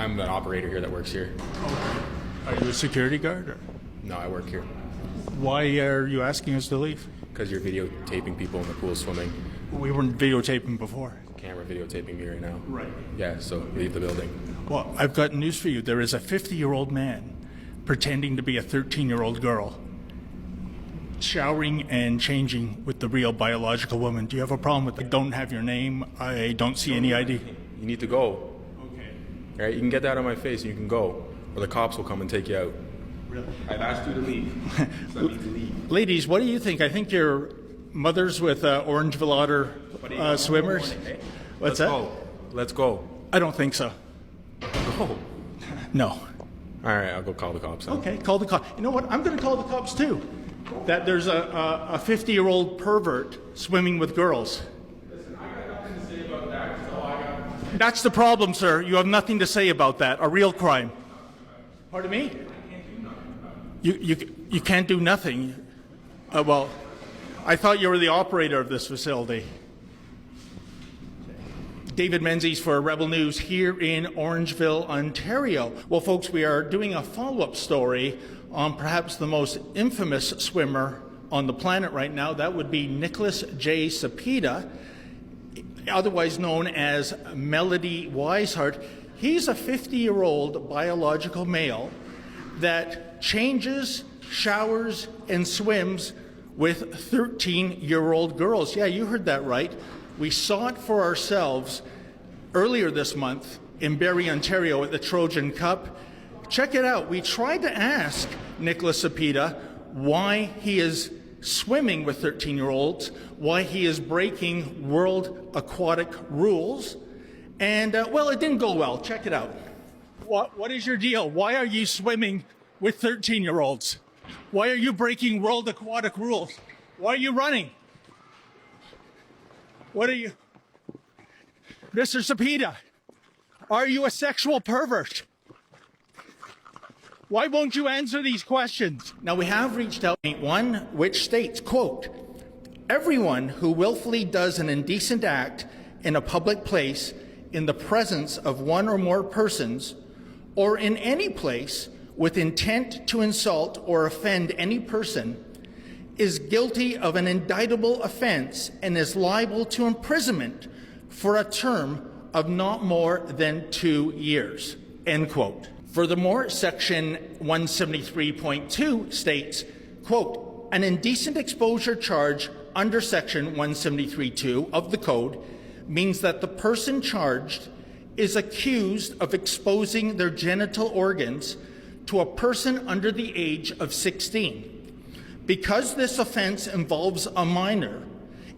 I'm an operator here that works here. Are you a security guard? Or? No, I work here. Why are you asking us to leave? Because you're videotaping people in the pool swimming. We weren't videotaping before. Camera videotaping me right now. Right. Yeah, so leave the building. Well, I've got news for you. There is a 50-year-old man pretending to be a 13-year-old girl, showering and changing with the real biological woman. Do you have a problem with that? I don't have your name. I don't see any ID. You need to go. Okay. All right, you can get that out of my face and you can go, or the cops will come and take you out. Really? I've asked you to leave. So that means leave. Ladies, what do you think? I think your mother's with Orangeville Otter swimmers. What's that? Go. Let's go. I don't think so. Go. No. All right, I'll go call the cops. Then. Okay, call the cops. You know what? I'm going to call the cops too. That there's a 50-year-old pervert swimming with girls. Listen, I got nothing to say about that. That's all I got. That's the problem, sir. You have nothing to say about that. A real crime. Pardon me? You can't do nothing. Well, I thought you were the operator of this facility. David Menzies for Rebel News here in Orangeville, Ontario. Well, folks, we are doing a follow-up story on perhaps the most infamous swimmer on the planet right now. That would be Nicholas J. Cepeda, otherwise known as Melody Weishart. He's a 50-year-old biological male that changes, showers, and swims with 13-year-old girls. Yeah, you heard that right. We saw it for ourselves earlier this month in Barrie, Ontario at the Trojan Cup. Check it out. We tried to ask Nicholas Cepeda why he is swimming with 13-year-olds, why he is breaking world aquatic rules, and, well, it didn't go well. Check it out. What is your deal? Why are you swimming with 13-year-olds? Why are you breaking world aquatic rules? Why are you running? What are you? Mr. Cepeda, are you a sexual pervert? Why won't you answer these questions? Now, we have reached out to one which states, quote, everyone who willfully does an indecent act in a public place in the presence of one or more persons or in any place with intent to insult or offend any person is guilty of an indictable offense and is liable to imprisonment for a term of not more than 2 years, end quote. Furthermore, section 173.2 states, quote, an indecent exposure charge under section 173.2 of the code means that the person charged is accused of exposing their genital organs to a person under the age of 16. Because this offense involves a minor,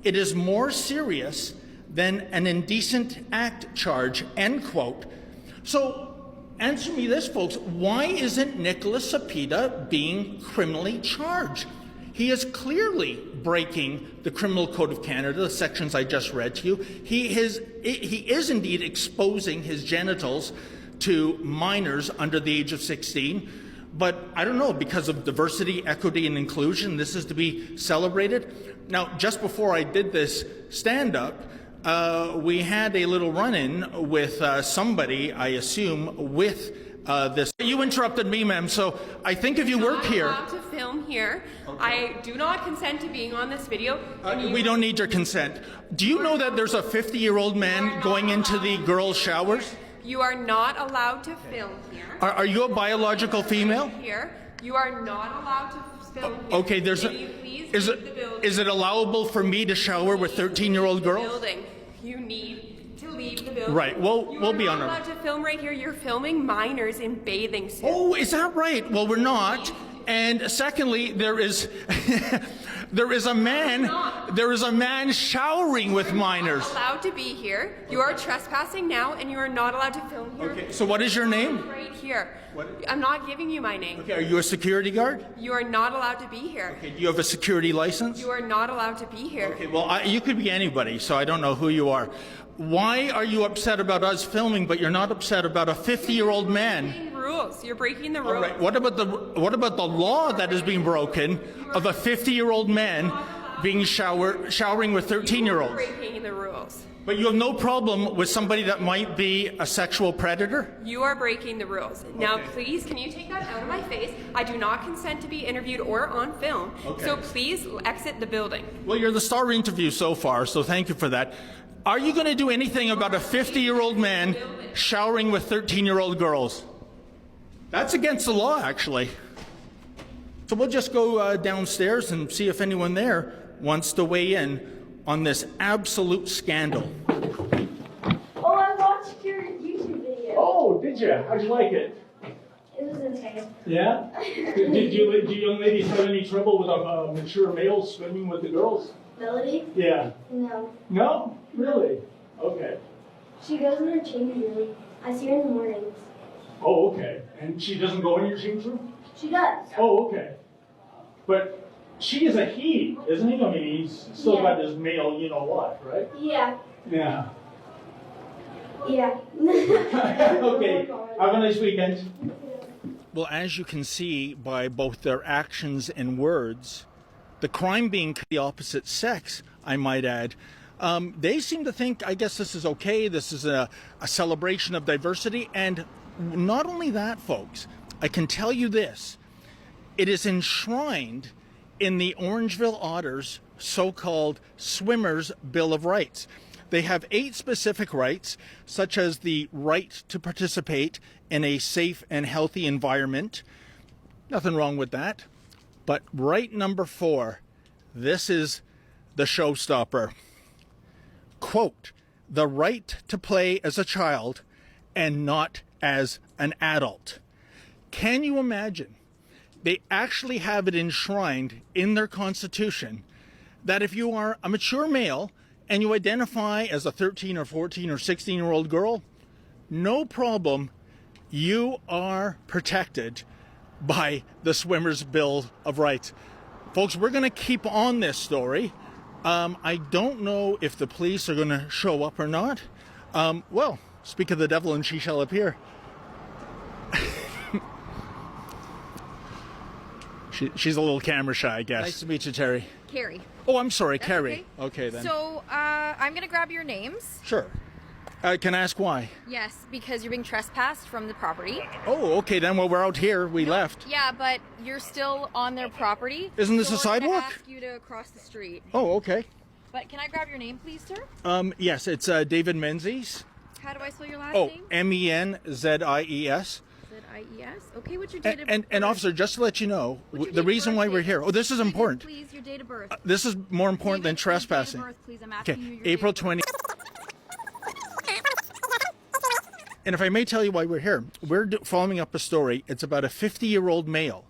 it is more serious than an indecent act charge, end quote. So answer me this, folks. Why isn't Nicholas Cepeda being criminally charged? He is clearly breaking the Criminal Code of Canada, the sections I just read to you. He is indeed exposing his genitals to minors under the age of 16. But I don't know, because of diversity, equity, and inclusion, this is to be celebrated. Now, just before I did this stand-up, we had a little run-in with somebody, I assume, with this. You interrupted me, ma'am, so I think if you work here... I'm not allowed to film here. Okay. I do not consent to being on this video. We don't need your consent. Do you know that there's a 50-year-old man going into the girls' showers? You are not allowed to film here. Are you a biological female? Here. You are not allowed to film here. Okay, there's Can you please leave the building? Is it allowable for me to shower with 13-year-old girls? Building. You need to leave the building. Right, we'll be on You're not allowed to film right here. You're filming minors in bathing suits. Oh, is that right? Well, we're not. And secondly, there is a man showering with minors. You're not allowed to be here. You are trespassing now, and you are not allowed to film here. Okay, so what is your name? Right here. What? I'm not giving you my name. Okay, are you a security guard? You are not allowed to be here. Okay, do you have a security license? You are not allowed to be here. Okay, well, you could be anybody, so I don't know who you are. Why are you upset about us filming, but you're not upset about a 50-year-old man? Rules. You're breaking the rules. All right. What about the law that is being broken of a 50-year-old man being showering with 13-year-olds? You're breaking the rules. But you have no problem with somebody that might be a sexual predator? You are breaking the rules. Now, please, can you take that out of my face? I do not consent to be interviewed or on film. Okay. So please exit the building. Well, you're the star interview so far, so thank you for that. Are you going to do anything about a 50-year-old man showering with 13-year-old girls? That's against the law, actually. So we'll just go downstairs and see if anyone there wants to weigh in on this absolute scandal. Oh, I watched your YouTube video. Oh, did you? How'd you like it? It was okay. Yeah? Did you young ladies have any trouble with a mature male swimming with the girls? Melody? Yeah. No. No? Really? Okay. She goes in her changing room. I see her in the mornings. Oh, okay. And she doesn't go in your change room? She does. Oh, okay. But she is a he, isn't he? I mean, he's still Yeah. got this male you-know-what, right? Yeah. Yeah. Yeah. Okay. Have a nice weekend. Well, as you can see by both their actions and words, the crime being the opposite sex, I might add, they seem to think, I guess this is okay, this is a celebration of diversity, and not only that, folks, I can tell you this, it is enshrined in the Orangeville Otters' so-called Swimmers' Bill of Rights. They have 8 specific rights, such as the right to participate in a safe and healthy environment. Nothing wrong with that. But right number 4, this is the showstopper. Quote, the right to play as a child and not as an adult. Can you imagine? They actually have it enshrined in their constitution that if you are a mature male and you identify as a 13 or 14 or 16-year-old girl, no problem, you are protected by the Swimmers' Bill of Rights. Folks, we're going to keep on this story. I don't know if the police are going to show up or not. Well, speak of the devil and she shall appear. She's a little camera shy, I guess. Nice to meet you, Terry. Carrie. Oh, I'm sorry, That's Carrie. Okay, then. So, I'm going to grab your names. Sure. Can I ask why? Yes, because you're being trespassed from the property. Oh, okay, then. Well, we're out here. We left. Yeah, but you're still on their property. Isn't this a So we're gonna sidewalk? ask you to cross the street. Oh, okay. But can I grab your name, please, sir? Yes, it's David Menzies. How do I spell your last Oh, name? Menzies. Z-I-E-S. Okay, what's your date of birth? And officer, just to let you know, What's your the date of reason birth, why we're David? here. Oh, this is important. Please, your date of birth. This is more important than David, your date of trespassing. birth, please. I'm asking you Okay, your April date of birth. 20. And if I may tell you why we're here, we're following up a story. It's about a 50-year-old male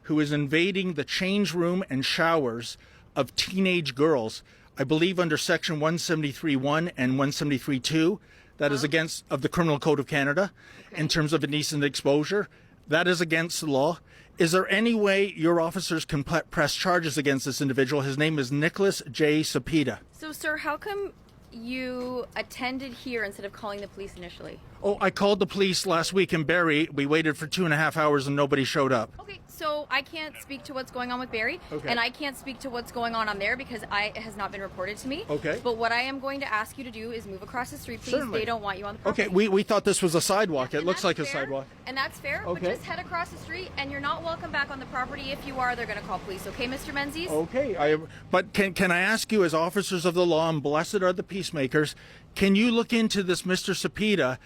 who is invading the change room and showers of teenage girls, I believe under section 173.1 and 173.2. That is against of the Criminal Code of Canada in terms of indecent exposure. That is against the law. Is there any way your officers can press charges against this individual? His name is Nicholas J. Sapita. So, sir, how come you attended here instead of calling the police initially? Oh, I called the police last week in Barrie. We waited for 2.5 hours and nobody showed up. Okay, so I can't speak to what's going on with Barrie, Okay. and I can't speak to what's going on there because it has not been reported to me. Okay. But what I am going to ask you to do is move across the street, please. Certainly. They don't want you on the property. Okay, we thought this was a sidewalk. It And looks that's like a fair, sidewalk. And that's fair, Okay. but just head across the street, and you're not welcome back on the property. If you are, they're going to call police. Okay, Mr. Menzies? Okay, but can I ask you, as officers of the law, and blessed are the peacemakers, can you look into this Mr. Sapita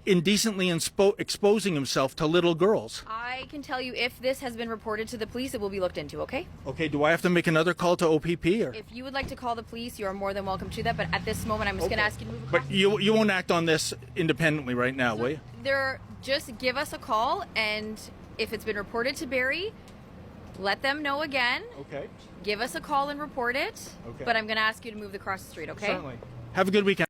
indecently exposing himself to little girls? I can tell you if this has been reported to the police, it will be looked into, okay? Okay, do I have to make another call to OPP? Or? If you would like to call the police, you are more than welcome to that, but at this moment, I'm just going to ask you to move across. But you won't act on this independently right now, will you? Just give us a call, and if it's been reported to Barrie, let them know again. Okay. Give us a call and report it. Okay. But I'm going to ask you to move across the street, okay? Certainly. Have a good weekend.